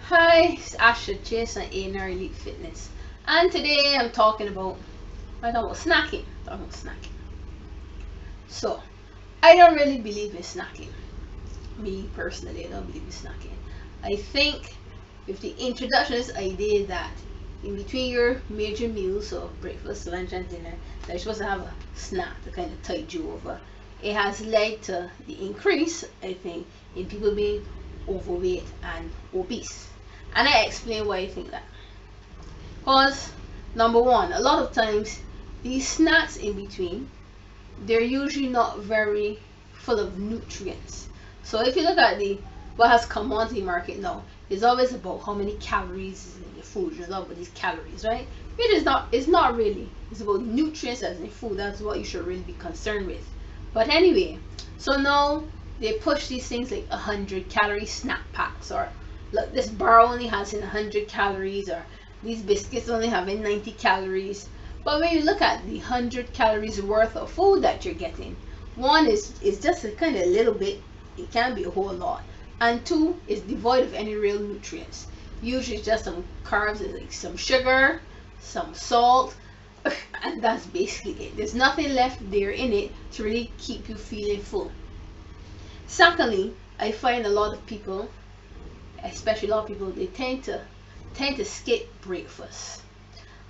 Hi, it's Asha Jason A&R Elite Fitness, and today I'm talking about snacking. So, I don't really believe in snacking. Me personally, I don't believe in snacking. I think with the introduction of this idea that in between your major meals, so breakfast, lunch, and dinner, that you're supposed to have a snack to kind of tide you over, it has led to the increase, I think, in people being overweight and obese. And I explain why I think that. Because, number one, a lot of times these snacks in between, they're usually not very full of nutrients. So if you look at the what has come onto the market now, it's always about how many calories is in your food. It's all about these calories, right? It is not. It's not really. It's about nutrients that's in food. That's what you should really be concerned with. But anyway, so now they push these things like 100-calorie snack packs, or look, this bar only has in 100 calories, or these biscuits only have in 90 calories. But when you look at the 100 calories worth of food that you're getting, one is just a kind of little bit. It can't be a whole lot, and two is devoid of any real nutrients. Usually it's just some carbs, like some sugar, some salt, and that's basically it. There's nothing left there in it to really keep you feeling full. Secondly, I find a lot of people, especially a lot of people, they tend to skip breakfast.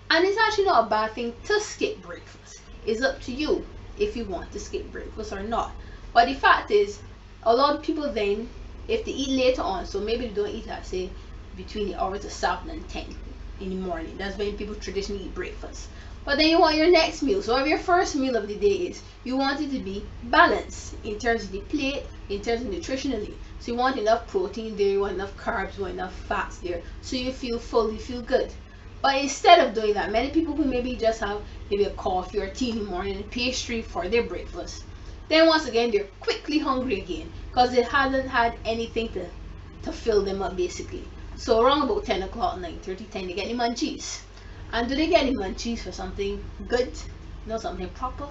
And it's actually not a bad thing to skip breakfast. It's up to you if you want to skip breakfast or not. But the fact is, a lot of people then, if they eat later on, so maybe they don't eat at, say, between the hours of 7 and 10 in the morning. That's when people traditionally eat breakfast. But then you want your next meal. So whatever your first meal of the day is, you want it to be balanced in terms of the plate, in terms of nutritionally. So you want enough protein there, you want enough carbs, you want enough fats there, so you feel full, you feel good. But instead of doing that, many people who maybe just have maybe a coffee or tea in the morning and pastry for their breakfast, then once again they're quickly hungry again because they hadn't had anything to fill them up basically. So around about 10 o'clock, 9:30, 10, they get the munchies. And do they get the munchies for something good? Something proper?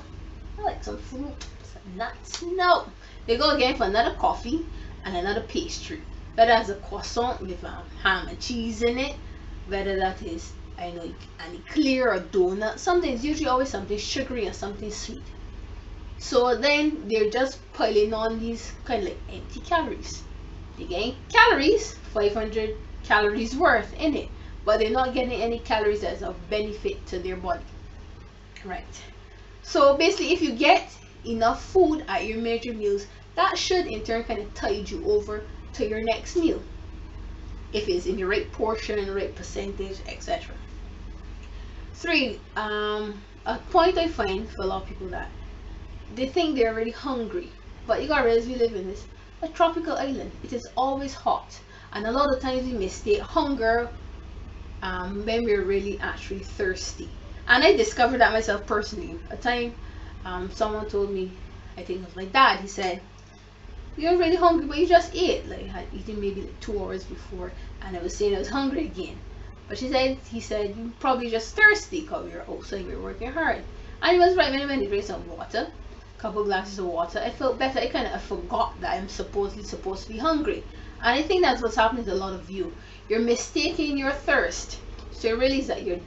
Like some fruit, some nuts? No. They go again for another coffee and another pastry. Whether that's a croissant with ham and cheese in it, whether that is, I know, an eclair or donut, something. It's usually always something sugary and something sweet. So then they're just piling on these kind of like empty calories. They're getting calories, 500 calories worth in it, but they're not getting any calories that's of benefit to their body. Right. So basically, if you get enough food at your major meals, that should in turn kind of tide you over to your next meal, if it's in the right portion, the right percentage, etc. 3, a point I find for a lot of people that they think they're already hungry, but you gotta realize we live in a tropical island. It is always hot, and a lot of times we mistake hunger when we're really actually thirsty. And I discovered that myself personally. A time someone told me, I think it was my dad, he said, "You're really hungry, but you just ate." Like, I had eaten maybe like 2 hours before, and I was saying I was hungry again. But he said, "You're probably just thirsty because we were outside, we were working hard." And he was right. When I went to drink some water, a couple glasses of water, I felt better. I forgot that I'm supposed to be hungry. And I think that's what's happening to a lot of you. You're mistaking your thirst. So you realize that you're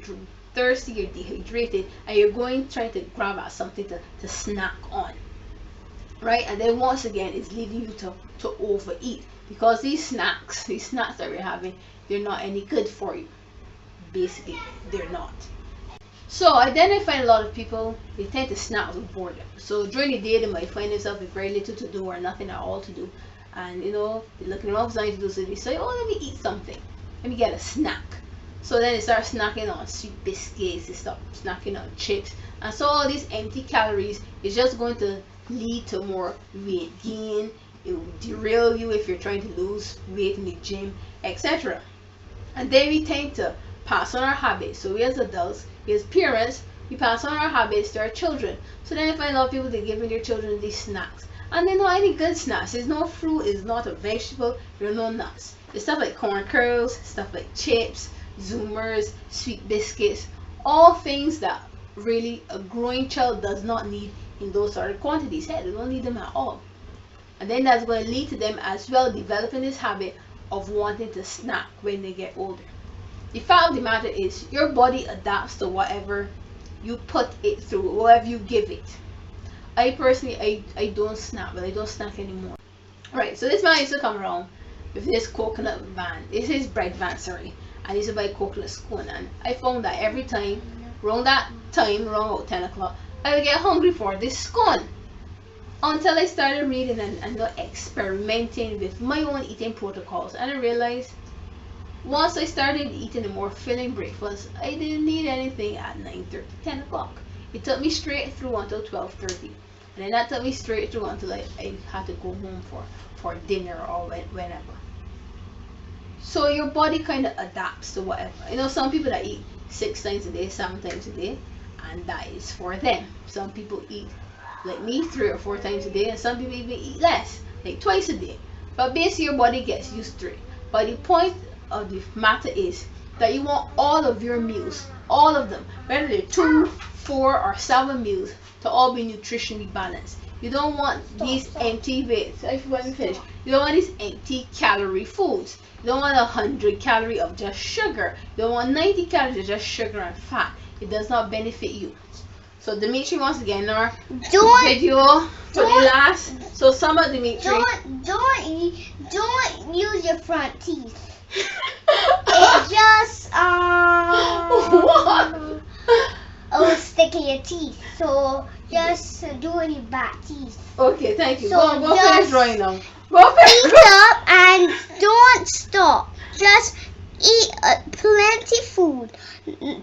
thirsty, you're dehydrated, and you're trying to grab at something to snack on. Right? And then once again, it's leading you to overeat, because these snacks that we're having, they're not any good for you. Basically, they're not. So I find a lot of people, they tend to snack with boredom. So during the day they might find themselves with very little to do or nothing at all to do, and they're looking around for something to do, so they say, "Oh, let me eat something, let me get a snack." So then they start snacking on sweet biscuits, they start snacking on chips, and so all these empty calories is just going to lead to more weight gain. It will derail you if you're trying to lose weight in the gym, etc. And then we tend to pass on our habits. So we as adults, we as parents, we pass on our habits to our children. So then I find a lot of people, they're giving their children these snacks, and they're not any good snacks. There's no fruit, it's not a vegetable, there are no nuts. There's stuff like corn kernels, stuff like chips, zoomers, sweet biscuits, all things that really a growing child does not need in those sort of quantities. Hey, they don't need them at all. And then that's going to lead to them as well developing this habit of wanting to snack when they get older. The fact of the matter is, your body adapts to whatever you put it through, whatever you give it. I personally, I don't snack, but I don't snack anymore. Right, so this man used to come around with this coconut van. This is bread van, sorry. And he used to buy coconut scone, and I found that every time, around that time, around about 10 o'clock, I would get hungry for this scone. Until I started reading and experimenting with my own eating protocols, and I realized once I started eating a more filling breakfast, I didn't need anything at 9:30, 10 o'clock. It took me straight through until 12:30, and then that took me straight through until I had to go home for dinner or whenever. So your body kind of adapts to whatever. You know, some people that eat 6 times a day, 7 times a day, and that is for them. Some people eat, like me, 3 or 4 times a day, and some people even eat less, like twice a day. But basically your body gets used to it. But the point of the matter is that you want all of your meals, all of them, whether they're 2, 4 or 7 meals, to all be nutritionally balanced. You don't want these empty weights. Let me finish. You don't want these empty calorie foods. You don't want 100 calories of just sugar. You don't want 90 calories of just sugar and fat. It does not benefit you. So Dmitri, once again, our video for the last. So sum up, Dmitri. Don't use your front teeth. It just What? will stick in your teeth. So just do it in your back teeth. Okay, thank you. So go finish drawing now. Go Eat finish. up and don't stop. Just eat plenty food.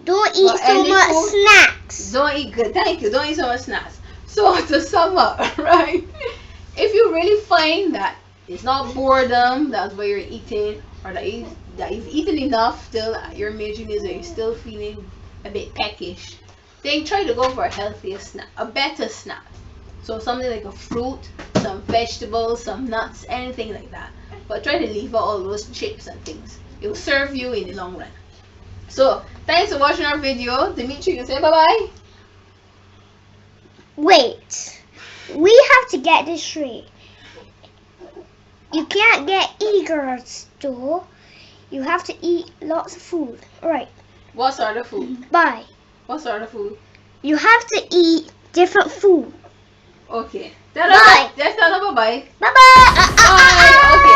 Don't eat Well, so any much food? snacks. Don't eat good. Thank you. Don't eat so much snacks. So to sum up, right? If you really find that it's not boredom, that's why you're eating, or that you've eaten enough still at your major meals, or you're still feeling a bit peckish, then try to go for a healthier snack, a better snack. So something like a fruit, some vegetables, some nuts, anything like that. But try to leave out all those chips and things. It will serve you in the long run. So thanks for watching our video. Dmitri, you can say bye-bye. Wait, we have to get this straight. You can't get eagers though. You have to eat lots of food. Right. What sort of food? Bye. What sort of food? You have to eat different food. Okay. Bye. Let's tell her bye-bye. Bye bye. Bye. Okay.